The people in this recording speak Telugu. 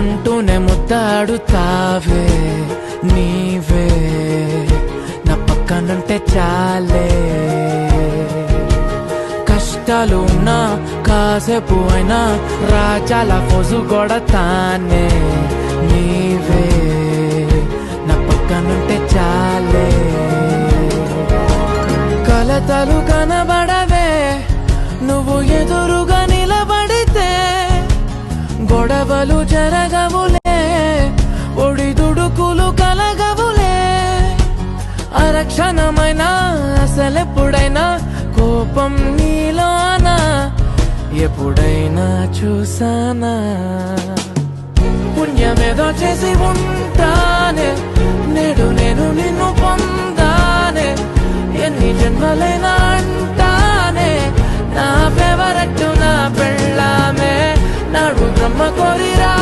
అంటూనే ముద్దాడుతావే నీవే నా పక్కనుంటే చాలే కష్టాలు ఉన్నా కాసేపు అయినా రాజాల ఫోజు కొడతానే నీవే నా పక్కనుంటే చాలే కలతలు కనబడవే నువ్వు ఎదురుగా నిలబడితే గొడవలు జరగవులే ఒడిదుడుకులు కలగవులే అరక్షణమైనా అసలెప్పుడైనా కోపం నీలోనా ఎప్పుడైనా చూసానా పుణ్యమేదో చేసి ఉంటానే నేడు నేను నిన్ను పొందానే ఎన్ని జన్మలైనా అంటానే నా ఫేవరెట్ నా పెళ్ళామే నాడు బ్రహ్మ కోరిరా